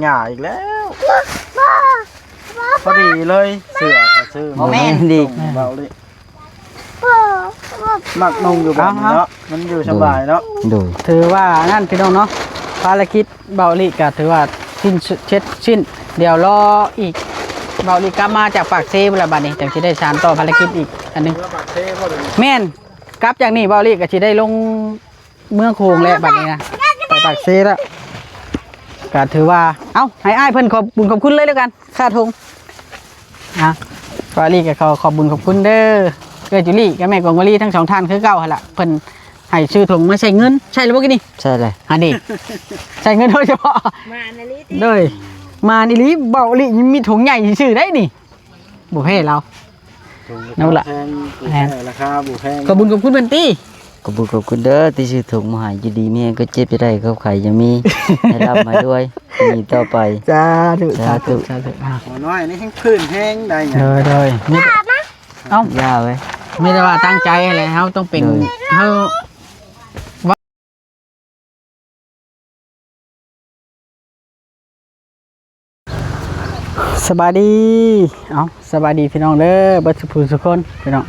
หญ้าอีกแล้วพอดีเลยเสื้อก็ซื้อ แม่นดี เบาเลยมักนุ่งอยู่แบบนี้เนาะมันอยู่สบายเนาะ ดูถือว่านั่นพี่น้องเนาะภารกิจเบาลิก็ถือว่าสิ้นเดี๋ยวรออีกเบาลิกลับมาจากปากเซ่แล้วบัดนี้จังสิได้สานต่อภารกิจอีกอันนึงแม่นกลับจากนี้เบาลิก็สิได้ลงเมืองโขงแล้วบัดนี้นะไปปากเซ่แล้วก็ถือว่าเอ้าให้อ้ายเพิ่นขอบบุญขอบคุณเลยแล้วกันค่าทงนะเบาลิก็ขอบบุญขอบคุณเด้อเกิดจุลี่กับแม่กองวลีทั้งสองท่านคือเก่าหั่นล่ะเพิ่นให้ชื่อถุงมาใส่เงินใช่หรือเปล่ากินนี่ใช่เลยอันนี้ใส่เงินโดยเฉพาะมาในลิเลยมาในลิเบาลิมีถุงใหญ่ชื่อได้นี่บุให้เรานั่นแหละราคาบุแพง ขอบคุณกับคุณเป็นตี้ ขอบคุณเด้อที่ซื้อถุงมาให้ยินดีเมียก็เจ็บจะได้เขาไข่ยังมีให้รับมาด้วยมีต่อไปจ้าถูกหัวน้อยนี่แห้งพื้นแห้งได้ไงเลยเอ้าย่าไว้ไม่ได้ว่าตั้งใจอะไรเขาต้องเป็นเขาสบายดีสบายดีพี่น้องเด้อบัดสุภูสุคนพี่น้อง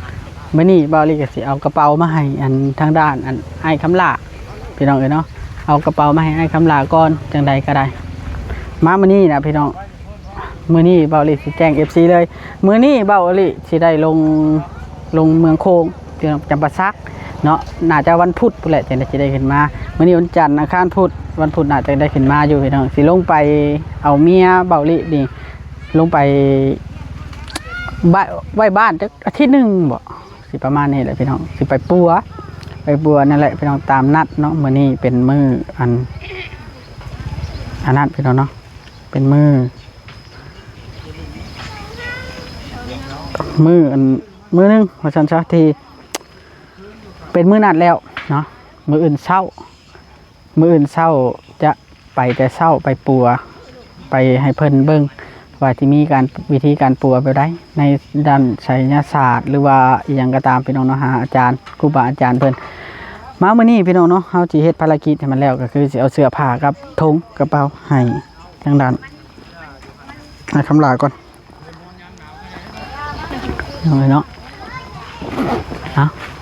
มื้อนี้บ่าวลิก็สิเอากระเป๋ามาให้อันทางด้านอันไอ้คำลาพี่น้องเนาะเอากระเป๋ามาให้ไอ้คำลาก่อนจังใดก็ได้มามื้อนี้นะพี่น้องมื้อนี้บ่าวลิสิแจ้ง FC เลยมื้อนี้บ่าวลิสิได้ลงเมืองโคงพี่น้องจำปาสักเนาะน่าจะวันพุธพุ่นแหละจะได้ขึ้นมามื้อนี้วันจันทร์อังคารพุธวันพุธน่าจะได้ขึ้นมาอยู่พี่น้องสิลงไปเอาเมียบ่าวลินี่ลงไปไหว้บ้านจักอาทิตย์นึงบ่สิประมาณนี้แหละพี่น้องสิไปปัวนั่นแหละพี่น้องตามนัดเนาะมื้อนี้เป็นมื้ออันนัดพี่น้องเนาะเป็นมื้อนึงว่าซั่นซะที่เป็นมื้อนัดแล้วเนาะมื้ออื่นเช้าจะไปแต่เช้าไปปัวไปให้เพิ่นเบิ่งว่าที่มีการวิธีการปัวไปได้ในด้านไสยศาสตร์หรือว่าอีหยังก็ตามพี่น้องเนาะหาอาจารย์ครูบาอาจารย์เพิ่นมามื้อนี้พี่น้องเนาะเฮาสิเฮ็ดภารกิจให้มันแล้วก็คือสิเอาเสื้อผ้ากับธงกระเป๋าให้ทางด้านให้คำลาก่อนเนาะ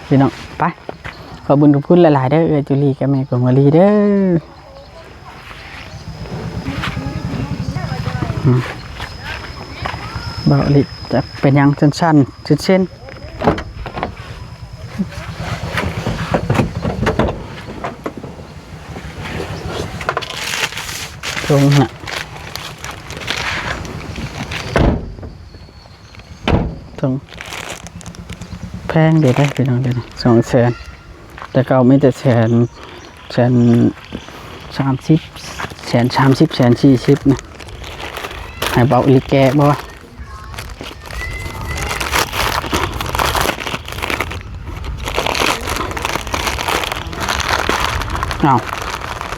พี่น้องไปขอบคุญกับคุณหลายๆเด้อจุลีกับแม่กงวลีเด้อบ่าวลิจะเป็นยังสั้นๆเช่นตรงน่ะตรงแพงเดี๋ยวได้ไปน้องเดี๋ยว200,000แต่เก่าไม่แต่130,000 140,000นะให้เบาลิแกบ่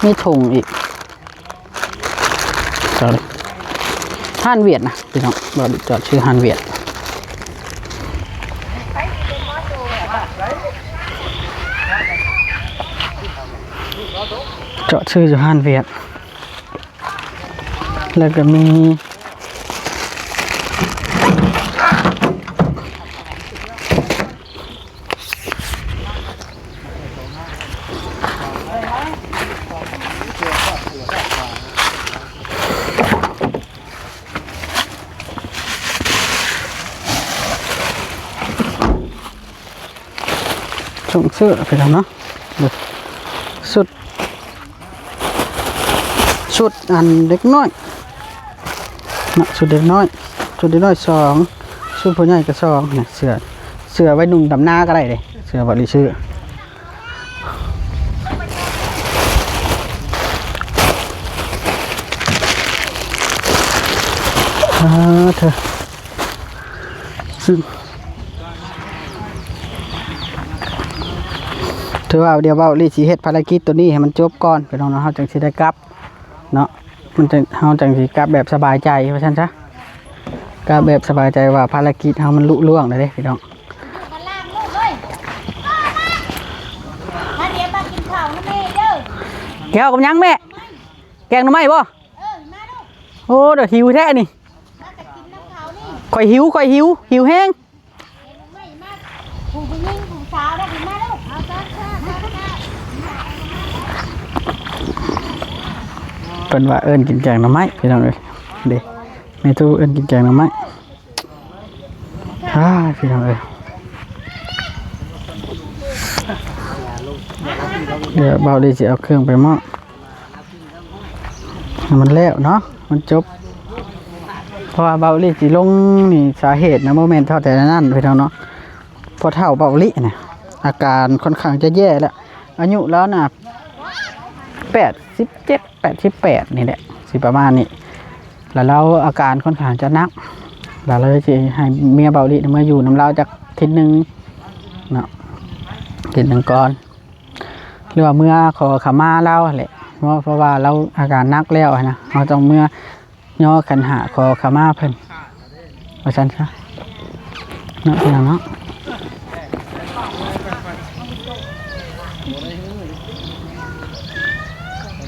ไม่ทงอีกจอดฮั่นเวียดนะพี่น้องเราจอดชื่อฮั่นเวียดจอดชื่อฮั่นเวียดแล้วก็มีส่งเสื้อไปแล้วเนาะสุดอันเล็กน้อยนะสุดเล็กน้อย2สุดผู้ใหญ่ก็2เนี่ยเสื้อไว้นุ่งดำหน้าก็ได้เลยเสื้อบ่ลิชื่อเธอถือว่าเดี๋ยวเบาลิสิเฮ็ดภารกิจตัวนี้ให้มันจบก่อนพี่น้องเนาะเฮาจังสิได้กลับเนาะมันจะเฮาจังสิกลับแบบสบายใจว่าซั่นซะกลับแบบสบายใจว่าภารกิจเฮามันลุล่วงได้เด้พี่น้องมาเดี๋ยวมากินข้าวนะแม่เด้อแก้วกับยังแม่แกงหน่อไม้บ่มาดู โอ้เดี๋ยวหิวแท้นี่ข่อยหิวหิวแห้ง ผู้หญิงผู้สาวได้กินมาลูกเอาซะ เป็นว่าเอิ้นกินแกงหน่อไม้พี่น้องเอ้ยเด้แม่ตู้เอิ้นกินแกงหน่อไม้พี่น้องเอ้ยเดี๋ยวเบาดีสิเอาเครื่องไปหม้อให้มันแล้วเนาะมันจบเพราะว่าเบาลีสิลงนี่สาเหตุนะโมเมนต์เท่าแต่นั้นพี่น้องเนาะพอเท่าเบาลีเนี่ยอาการค่อนข้างจะแย่แล้วอายุแล้วน่ะ87 88นี่แหละสิประมาณนี้แล้วเราอาการค่อนข้างจะหนักแล้วเราจะให้เมียเบาลีเมื่ออยู่น้ำเราจากทีนึงเนาะทีนึงก่อนหรือว่าเมื่อขอขมาเราแหละเพราะว่าเราอาการหนักแล้วนะเราต้องเมื่อย่อขันหาขอขมาเพิ่นว่าซั่นซะเนาะพี่น้องเนาะ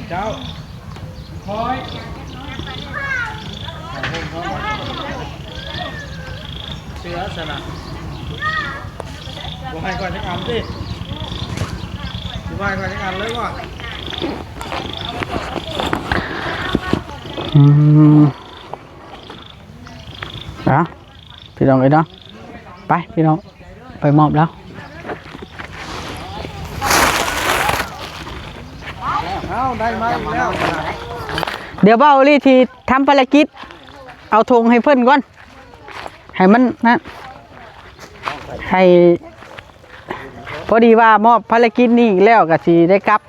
เจ้าคอยเสือสนะบ่ให้ก่อนจักอันสิบ่ให้ก่อนจักอันเลยว่ะพี่น้องเอ้ยเนาะไปพี่น้องไปมอบแล้วเอาได้มาแล้ว เดี๋ยวเบ้าลี่ที่ทำภารกิจเอาธงให้เพิ่นก่อนให้มันนะให้พอดีว่ามอบภารกิจนี้แล้วก็สิได้กลับ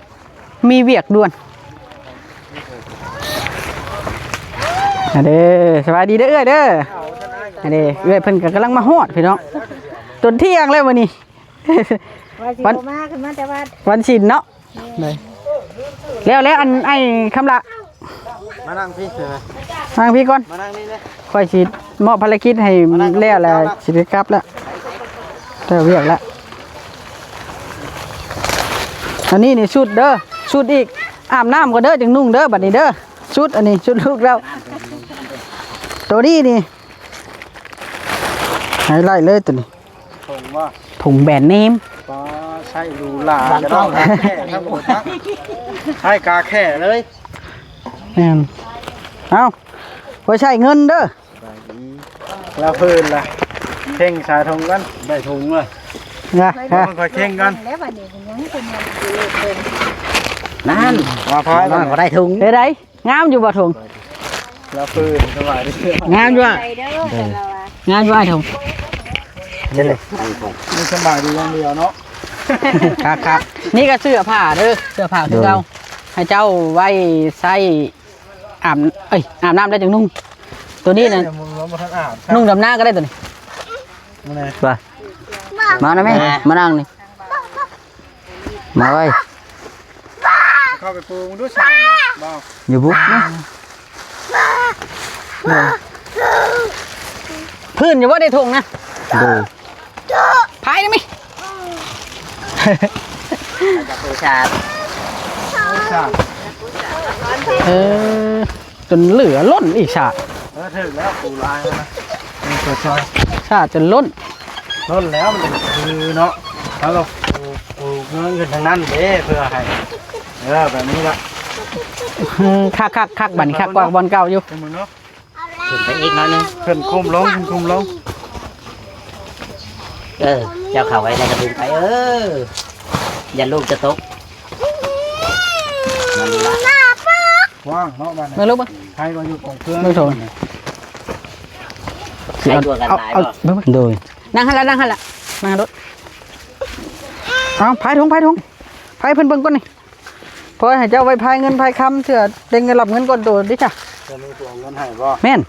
มีเวียกด่วนเด้อสวัสดีเด้อเอ้ยเด้อเด้อเอ้ยเพิ่นก็กำลังมาฮอดพี่น้องจนเที่ยงแล้ววันนี้ ว่าสิบ่มาขึ้นมาแต่ว่า วันศิลป์เนาะเลยแล้วอันไอ้คำละ มานั่งพี่เสือ ทางพี่ก่อน มานั่งนี่เลย ค่อยสิมอบภารกิจให้แล้วแหละสิได้กลับแล้วแต่เวียกแล้วอันนี้นี่ชุดเด้อชุดอีกอาบน้ำก็เด้อจังนุ่งเด้อบัดนี้เด้อชุดอันนี้ชุดลูกเราตัวนี้นี่ไฮไลท์เลยตัวนี้ ผมว่า ถุงแบรนด์เนม ปลาใช่ดูหลาจะต้องกาแข่ทั้งหมดนะให้กาแข่เลย แม่นเอาไว้ใช้เงินเด้อ แล้วพื้นล่ะเข่งสายทงกันได้ถุงเลย นะ มันคอยเข่งกัน แล้วบัดนี้ยังเป็นยังอยู่เพิ่น นั่น มาพาย มันก็ได้ถุง เฮ้ยได้งามอยู่บ่ถุง แล้วพื้นสบายดี งามอยู่อ่ะ ไปเด้อแต่เราอะ งามอยู่ไอ้ถุง นี่สบายดีอย่างเดียวเนาะ ครับนี่ก็เสื้อผ้าเด้อเสื้อผ้าของเราให้เจ้าไว้ใส่อาบน้ำได้จังนุ่งตัวนี้น่ะ มึงล้มมาทั้งอาบ นุ่งดำหน้าก็ได้ตัวนี้ มาเลย ไปมานะแม่มานั่งนี่มาไว้ เข้าไปปูมึงด้วยสามบ้า อยู่บุ๊กนะ พื้นอย่าว่าได้ถุงนะ ดู พายได้ไหม จากผู้ชาย สาม จนเหลือล้นอีกชาติ ถึงแล้วปูลายนะนี่ตัวชอย ชาติจนล้น ล้นแล้วมันคือเนาะแล้วก็ปูเงินขึ้นทางนั้นเด้เพื่อให้แบบนี้ละ คักบัดนคักกว่าบอลเก่าอยู่ เป็นมึงเนาะ ขึ้นไปอีกหน้อยนึง ขึ้นคุมลงคุมลง เจ้าเข่าไว้ในกระถุงไปอย่าลูกจะตกมันละ ว่างเนาะบ้าน ไม่รู้ปะ ใครก็อยู่ของเครื่อง ไม่ถูก ใช้ตัวกันตาย เอา บ่โดย นั่งหันละนั่งรถเอาพายถุงพายเพิ่นเบิ่งก่อนนี่พอให้เจ้าไว้พายเงินพายคำเถื่อเด้งเงินรับเงินก่อนตัวดิจ้ะ จะมีตัวเงินให้บ่ แม่น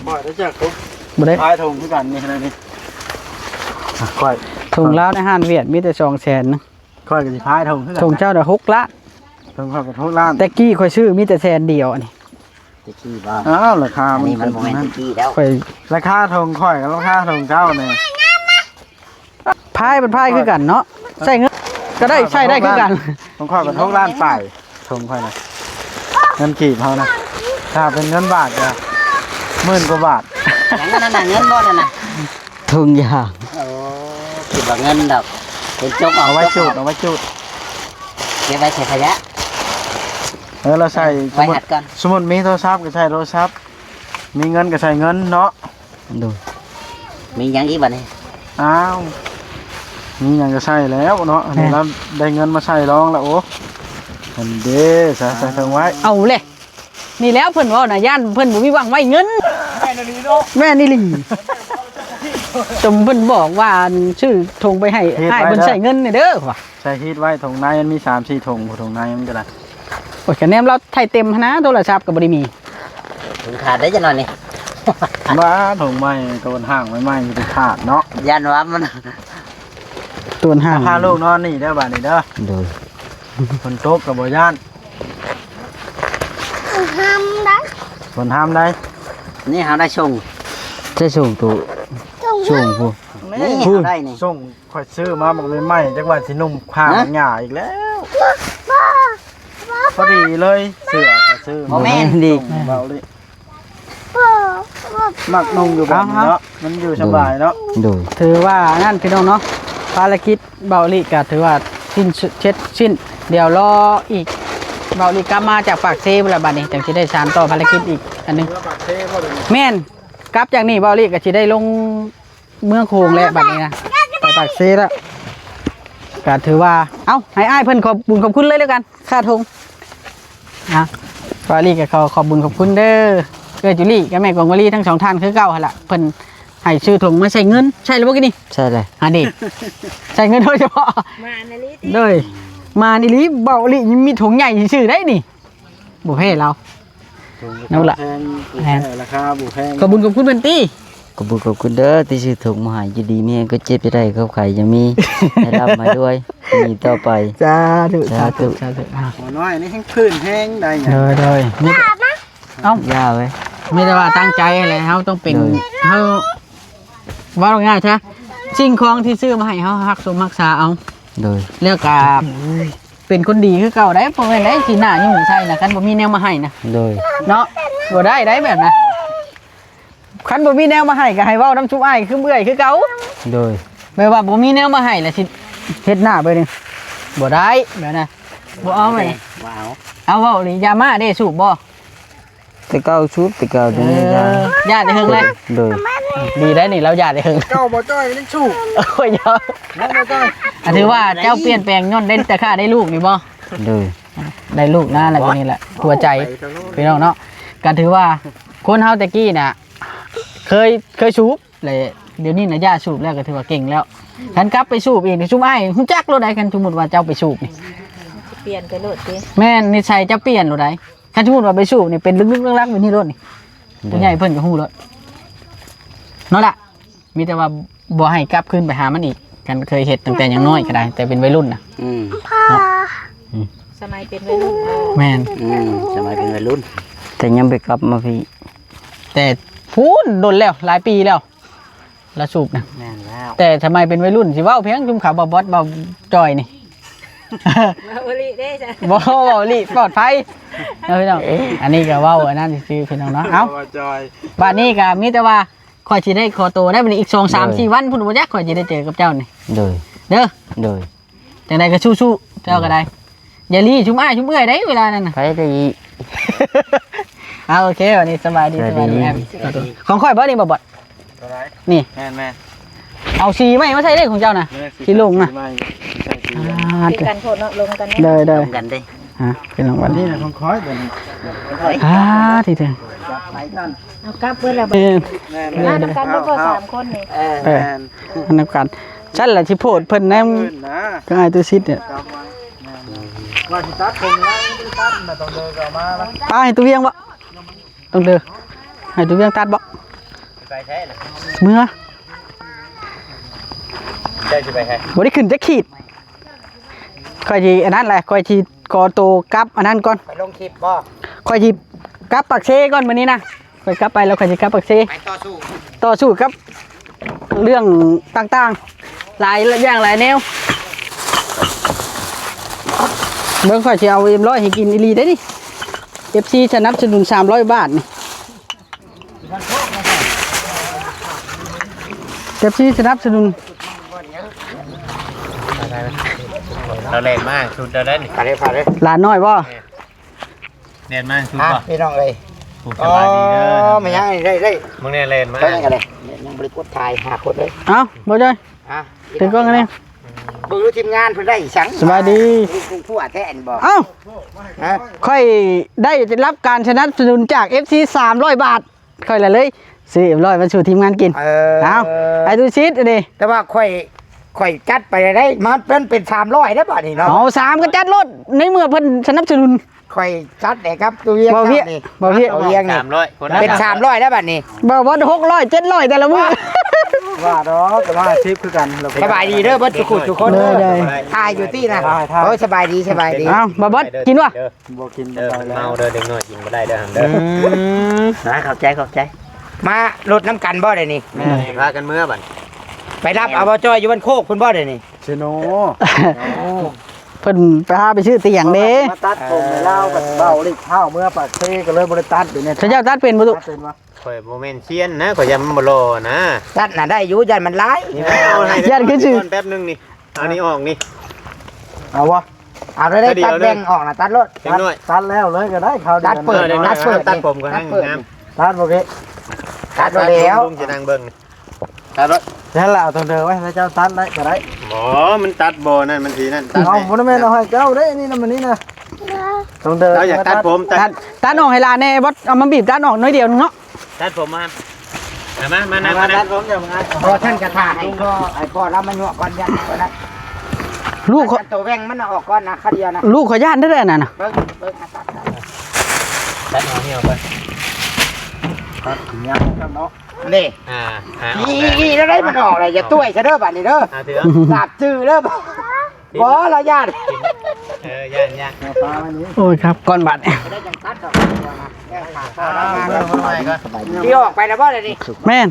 บ่ได้จากทุก บ่ได้ พายถุงคือกันนี่นะนี่ค่อย ถุงแล้วในห้านเวียดมีแต่200,000นึง ค่อยก็สิพายถุงคือกัน ถุงเจ้าได้6 ล้าน ถุงค่อยก็ทุกล้าน แต่กี้ข่อยซื้อมีแต่100,000เดียวอันนี้ จะขี้บ้า อ้าวราคา อัน มัน นี้มันโมเมนต์ขี้แล้ว ข่อย ราคาถุงค่อยกับราคาถุงเจ้าเนี่ย พายเป็นพายคือกันเนาะใส่เงินก็ได้ใช้ได้คือกัน ถุงค่อยกับทุกล้านไปถุงค่อยนะเงินกีบเท่านะ ถ้าเป็นเงินบาทก็10,000 กว่าบาท อย่างนั้นน่ะเงินบ่นั่นน่ะทุงยางโอ้คิดว่าเงินดอกเป็นจก เอาไว้จุดเอาไว้จุด เก็บไว้ใส่ขยะ เราใส่ ไว้หัดกัน สมมุติมีโทรศัพท์ก็ใช้โทรศัพท์มีเงินก็ใช้เงินเนาะ ดูมีหยังอีกบัดนี้ อ้าวมีหยังก็ใช้แล้วเนาะอันนี้เราได้เงินมาใช้รองแล้วโอ้อันเด้ใส่เถิงไว้ เอาเลยนี่แล้วเพิ่นเว่าน่ะย่านเพิ่นบ่มีหวังไว้เงินแม่นี่ลีจมเพิ่นบอกว่าชื่อธงไปให้อ้ายเพิ่นใช้เงินนี่เด้อว่ะ ใช้ฮีทไว้ถุงในมันมี3-4ถุงถุงในมันก็ได้ โอ้ยคะแนนเราไทยเต็มหั้นนะโทรศัพท์ก็บ่ได้มี ถึงขาดได้จังหน่อยนี่ บ้าถุงใหม่ตัวห่างใหม่ๆมันขาดเนาะ ยันว่ามัน ตัวห้าง พาลูกนอนนี่เด้อบ้านนี่เด้อ ดู คนตกกับบ่ย่าน ห้ามได้ คนห้ามได้ นี่เฮาได้ส่ง จะส่งตัวส่งผู้ นี่เฮาได้นี่ ส่งข่อยซื้อมาบอกเลยใหม่จักว่าสินุ่มข้างหญ้าอีกแล้วพอดีเลยเสื้อก็ซื้อ บ่แม่นดิ เบาดิมักนุ่งอยู่แบบนี้เนาะมันอยู่สบายเนาะ ดู ถือว่านั่นพี่น้องเนาะภารกิจเบาลิก็ถือว่าสิ้นเดี๋ยวรออีกเบาลิกลับมาจากปากเซบุรีบัดนี้จังสิได้สานต่อภารกิจอีกอันหนึง เมื่อปากเท่บ่เลย แม่นกลับจากนี่เบาลิก็สิได้ลงเมืองโขงแล้วบัดนี้นะไปปากเซแล้วก็ถือว่าเอ้าให้อ้ายเพิ่นขอบบุญขอบคุณเลยแล้วกันค่าธงนะเบาลิก็ขอบบุญขอบคุณเด้อเกิดจุลี่กับแม่กองวลีทั้งสองท่านคือเก่าหั่นล่ะเพิ่นให้ชื่อถุงมาใส่เงินใช่หรือบ่กินนี่ ใช่เลย อันนี้ใส่เงินโดยเฉพาะ มาในลิ เลยมานี่ลิเบาลิมีถุงใหญ่ชื่อได้นี่บุเพ่เรา นั่นล่ะ แพงราคาบุแพง ขอบคุญขอบคุณเป็นตี้ ขอบคุณเด้อที่ซื้อถุงมาให้อยู่ดีแม่ก็เจ็บไปได้เขาไข่จะมีให้รับมาด้วยมีต่อไป จ้าถูก สาธุ สาธุ หัวน้อยนี่แห้งพื้นแห้งได้ไง เลยมีเอ้า ย่าไว้ ไม่ได้ว่าตั้งใจอะไรเขาต้องเป็นเขาว่าง่ายใช่สิ่งของที่ซื้อมาให้เขาฮักสมรักษาเอา โดย เลือกกับเป็นคนดีคือเก่าได้เพราะอะไรสีหน้ายุ่งใช่นะคันบ่มีแนวมาให้นะ โดย เนาะบ่ได้แบบนะคันบ่มีแนวมาให้ก็ให้เว้าน้ำชุบอ้ายคือเบื่อยคือเก่า โดย แม่ว่าบ่มีแนวมาให้แล้วสิเฮ็ดหน้าไปนึงบ่ได้แบบนะบ่เอาไหม ว้าว เอาเว้านี่ยามาได้สูบบ่ แต่เก้าชุดแต่เก้าเดือนยา ญาติได้เฮิงเลย โดย ดีได้นี่เราญาติได้เฮิง เจ้าบ่จ้อยนี่ชู โอ้ยเยอะ นั่นบ่จ้อย อันถือว่าเจ้าเปลี่ยนแปลงย้อนได้แต่ค่าได้ลูกนี่บ่ โดย ได้ลูกนะแล้วก็นี่แหละหัวใจพี่น้องเนาะก็ถือว่าคนเฮาแต่กี้น่ะเคยสูบเลยเดี๋ยวนี้น่ะย่าสูบแล้วก็ถือว่าเก่งแล้วคันกลับไปสูบอีกนี่สูบอ้ายฮู้จักโลดใดคันสมมุติว่าเจ้าไปสูบนี่ เปลี่ยนไปโลดสิ แม่นนิสัยเจ้าเปลี่ยนโลดใดคันสมมุติว่าไปสูบนี่เป็นลึกๆลักๆแบบนี้โลดนี่ผู้ใหญ่เพิ่นก็ฮู้โลดเนาะล่ะมีแต่ว่าบ่ให้กลับขึ้นไปหามันอีกกันเคยเฮ็ดตั้งแต่ยังน้อยก็ได้ แต่เป็นวัยรุ่นน่ะ สมัยเป็นวัยรุ่น แม่น สมัยเป็นวัยรุ่นแต่ยังไปกลับมาพี่ แต่พูนโดนแล้วหลายปีแล้วละสูบนะ แม่นแล้ว แต่ทำไมเป็นวัยรุ่นสิเว้าเพียงจุ่มขาวบอสเบาจอยนี่ มาโอลิได้จ้ะ บ่เว้าลิปลอดภัยเอาพี่น้องอันนี้ก็เว้าอันนั้นซื่อๆพี่น้องเนาะเอ้า บ่จ้อย บัดนี้ก็มีแต่ว่าข่อยสิได้ขอตัวได้บัดนี้อีก2 3 4วันพุ่นบ่จักข่อยสิได้เจอกับเจ้านี่ โดย เด้อ โดย จังไดก็สู้ๆเจ้าก็ได้อย่าลีชุมอ้ายชุมเอื้อยได้เวลานั้นน่ะ ไปได้ เอาโอเควันนี้สบายดี ส ส บา บาย ย ดี ดีของข่อยบ่นี่บ่บด ตัวไหน นี่ แม่นแม่ เอาสีไหมมาใส่ได้ของเจ้าน่ะ สีลุงน่ะ ไม่ใช่สี อ่า คือกันโพดเนาะลงกัน เด้อ ตรงกันดิ ฮะเป็นรางวัล นี่นะของคอยตัวนี้ ทีเดียว ไปนั่น เอากลับเพื่อนละ เออ แม่น มาทำกันเพื่อ3คนนี่ เออ เอออันนั้นกันฉันแหละที่โพดเพิ่นแนม ขึ้นนะ ก็ไอ้ตัวซิดเนี่ย จำไว้แม่นว่าสิตัดผมนะไม่ได้ตัดน่ะต้องเดินกลับมาแล้ว ป้าให้ตัวเวียงบ่ต้องเด้อให้ตัวเวียงตัดบ่ ไปใช่เหรอ เมื่อ ใช่สิไปให้ บ่ได้ขึ้นจักขีดค่อยสิอันนั้นแหละค่อยสิกอโตกลับอันนั้นก่อน ไปลงคลิปบ่ ค่อยสิกลับปักเซก่อนมื้อนี้นะค่อยกลับไปแล้วค่อยสิกลับปักเซ ไปต่อสู้ ต่อสู้กับเรื่องต่างๆ หลายอย่างหลายแนวเบิ่งข่อยสิเอาเอ็มร้อยให้กินอีหลีได้ดิ FC สนับสนุน300 บาทนี่ FC สนับสนุน เราเล่นมากสุดแล้วนี่ผ่านเลย หลานน้อยบ่ เล่นมากสุด อ่ะ ป่ะ พี่น้องเลย สบายดีเด้อ ไม่ยังได้ มึงเนี่ยเล่นมาก เท่านั้นกันเลยยังบริกรถ่ายหาคนเลย เอ้าบ่จ้อย อ่ะ ถึงกล้องกันนี่ ดูทีมงานเพิ่นได้อีสัง สบายดี คุณผู้อาแท้นบอก เอ้า ฮะ ค่อยได้รับการสนับสนุนจาก FC 300 บาทค่อยละเลยซื้อ100มาสู่ทีมงานกินเอาไอ้ดูชิดอันนี้ แต่ว่าค่อยจัดไปได้มันเป็น300ได้บ่นี่เนาะ เอา3ก็จัดรถในเมื่อเพิ่นสนับสนุน ค่อยจัดได้ครับตัวเวียง บ่เวีย นี่ บ่เวีย เวียงนี่ 300คนละ เป็น300ได้บัดนี้ บ่ว่า600 700แต่ละมื้อ ว่าดอกแต่ว่าทิพย์คือกันเรา สบายดีเด้อเบิดทุกคน ได้ ถ่ายอยู่ที่นะ ถ่าย โอ้ยสบายดี เอาบ่บดกินวะ บ่กิน เด้อ ไป มัน แล้ว เมาเด้อเด็กน้อยกินบ่ได้เด้อหันเด้อ นะขอบใจมาลดน้ำกันบ่ได้นี่ พากันเมื่อบัด ไปรับอบจอยู่บ้านโคกคุณบ่ได้นี่ ชิโน เพิ่นไปหาไปชื่อเตียงเด้ มาตัดผมในเล่าแบบเบาลิกข้าวเมื่อปากเทก็เลยบริตัดอยู่เนี่ย เขาเจ้าตัดเป็นบ่ตุ เป็นวะ ข่อยบ่แม่นเซียนนะข่อยยังบ่รอนะ ตัดน่ะได้อยู่ยันมันร้าย นี่เอาให้ ยันคือชื่อ แป๊บนึงนี่เอานี่ออกนี่ เอาวะ เอาได้ตัดแบ่งออกนะตัดรถ เด็กน้อย ตัดแล้วเลยก็ได้ข้าว ตัดเปิด เด็กน้อยตัดผมก็ให้งาม ตัดโอเค ตัดแล้ว ลุงจะนั่งเบิ่งนี่ นั่นแหละเอาตรงเดิมไว้ให้เจ้าตัดได้ก็ได้ บ่มันตัดบ่นั่นมันสินั่นตัด เอาผมไม่เอาให้เจ้าได้นี่นะมันนี่นะตรงเดิม เราอยากตัดผมตั ตั ด ดตัดออกให้หลานแน่บดเอามาบีบตัดออกน้อยเดียวนึงเนาะ ตัดผมมามานั่ง ตั นั่ ด ง ผมอย่างงั้น พอท่านกระทาให้ก็ไอ้พ่อรับมันยั่วก่อนยันก่อนนะ ลูกเขา ตัวแบ่งมันออกก่อนนะคดียวนะ ลูกเขาย่านได้น่ะน่ะ เบิ่งตัด ตัดเอาเหี่ยวไป ตัดถึงยังครับเนาะ นี่ นี่ แล้วได้มันออกเลยอย่าตุ้ยซะเด้อบัดนี้เด้อ ถือ สาบจื้อเด้อบ่เราญาติ ย่าง เอาปลาไว้นี้ โอ้ยครับก่อนบัด ได้จังตัดดอกที่ออกไปแล้วบ่ได้นี่ แม่น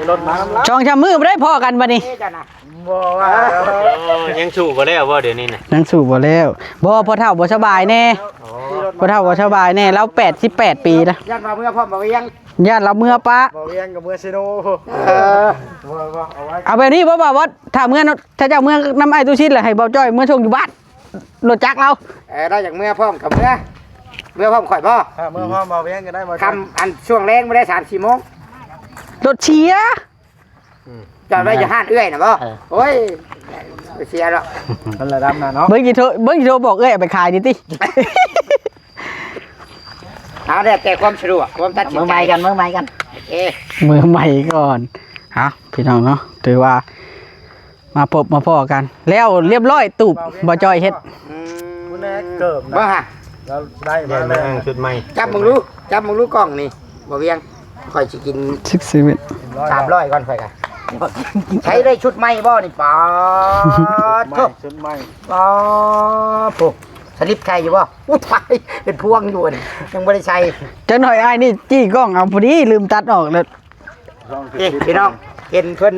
รถมาน้ำลัก ช่องชำมือบ่ได้พอกันบัดนี้ นี่จ้ะนะ บ่ว่า ยังสู้บ่แล้วบ่เดี๋ยวนี้น่ะ นังสู่บ่แล้วบ่พอเฒ่าบ่สบายแน่พอเฒ่าบ่สบายแน่แล้ว88 ปีแล้ว ยันมาเมื่อพ่อมาเวียง ญาติเราเมื่อปะ บ่เวียงกับเมื่อชิโนบ่เอาไว้ เอาแบบนี้บ่บ่ว่าถ้าเมื่อถ้าเจ้าเมื่อน้ำไอ้ตุชิดแหละให้เบาจ้อยเมื่อชงอยู่บ้านรถจักรเรา ได้จากเมื่อพ่อมกับเมื่อพ่อมข่อยบ่ ถ้าเมื่อพ่อบ่เวียงก็ได้บ่ คำอันช่วงแรงไม่ได้3-4 โมง รถเชีย จอดไว้จะห้านเอื้อยนะบ่โอ้ยเสียแล้ว มันระดับน่ะเนาะ เบิ้งกี่โทรบอกเอ้ยเอาไปขายดิติ เอาแต่ความสะดวกความตัดสินใจเมื่อใหม่กันเอ๊ะ มือใหม่ก่อนเอาพี่น้องเนาะถือว่ามาพบมาพ่อกัน แล้วเรียบร้อยตูบบ่จ้อยเฮ็ด มื้อแรกเกิบ บ่ นะ ฮะ แล้วได้ เดี๋ มา ยว แล้ มาว อ้างชุดใหม่ จับมึงรู้กล้องนี่บ่เวียงข่อยสิกิน 67 300ก่อนข่อยกันใช้ได้ชุดใหม่บ่นี่ปอด ไม่ โถ่ ชุดใหม่ ปอดปุ๊บสลิปใครอยู่บ่อู้ตายเป็นพวงอยู่นี่ยังบ่ได้ใช้ จังหน่อยอ้ายนี่จี้กล้องเอาพอดีลืมตัดออกแล้ว นี่พี่น้องเห็นเพิ่น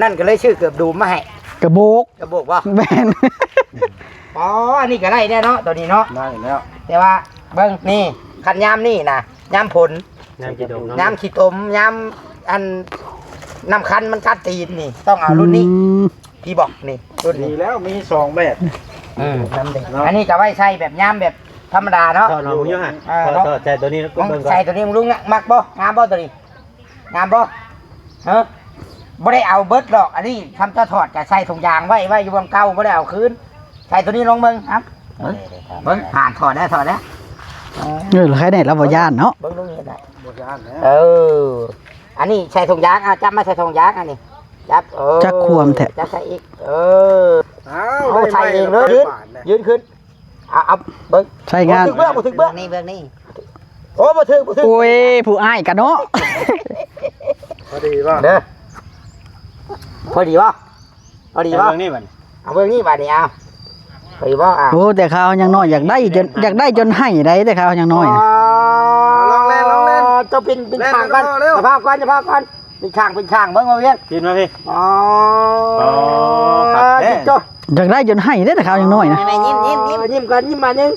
นั่นก็เลยชื่อเกือบดูมาให้ กระโบก กระบอกว่า แม่น อ๋ออันนี้ก็ได้แน่เนาะตัวนี้เนาะ ได้แล้ว แต่ว่าเบิ่งนี่คันยามนี่นะยามผล น้ำกินดม ยามขี้ตมยามอันน้ำคันมันกัดตีนนี่ ต้องเอารุ่นนี้พี่บอกนี่รุ่น มี นี้ แล้วมี2แบบ น้ำเด็กอันนี้ก็ไว้ใช้แบบยามแบบธรรมดาเนาะ ถอดหนูอยู่ฮะถอดใจตัวนี้แล้วก็ ต้อง เบิ่งก่อ ใส่ น ตัวนี้มึงรู้มักบ่งามบ่ตัวนี้งามบ่ฮะบ่ได้เอาเบิดดอกอันนี้ทำจะถอดกับใส่ถุงยางไว้อยู่บนเก่าบ่ได้เอาคืนใส่ตัวนี้ลงมึงครับเบิ่งผ่านถอดได้ถอดได้ ใครได้แล้วบ่ย่านเนาะ เบิ่งลงนี่ได้ บ่ยานแล้ว เอออันนี้ใส่ถุงยางจับมาใส่ถุงยางอันนี้จับจับใส่อีกอ้า เอาใส่เองเลยยืนขึ้นเอาเบิ่ง ใช้งาน ถึงเบื้องนี่เบื้องนี่โอ้บ่ถึง โอ้ยผู้อ้ายกันเนาะ พอดีป่ะ เด้อพอดีบ่พอดีบ่ เบิ่งนี่บัด เอาเบื้องนี้บาดนี้เอาพอดีบ่อ่ะ โอ้แต่ข้าวยังน้อยอยากได้จนให้ได้แต่ข้าวยังน้อยนะ ลองเล่นเจ้าเป็นข้างกันสภาพก่อนเป็นข้างเบิ่งมาเวียน กินมาพี่ อ๋อ อยากได้จนให้ได้แต่ข้าวยังน้อยนะ ยิ้มก่อนยิ้มมานึง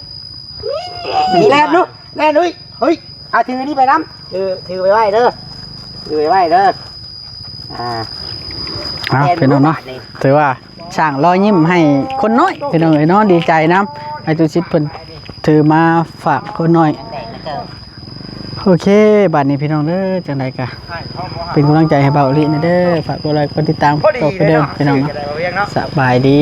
นี่แล่นนุแล่นนุ้ยเฮ้ยเอาถือนี่ไปน้ำถือไปไว้เด้อถือไปไว้เด้อพี่น้องเนาะถือว่าช่างรอยยิ้มให้คนน้อยพี่น้องเอ้ยเนาะดีใจน้ำไอ้ตุชิตเพิ่นถือมาฝากคนน้อยโอเคบัดนี้พี่น้องเด้อจังไดกะเป็นกำลังใจให้เบาอีหลีนะเด้อฝากกดไลค์กดติดตามต่อไปเด้อพี่น้องเนาะสบายดี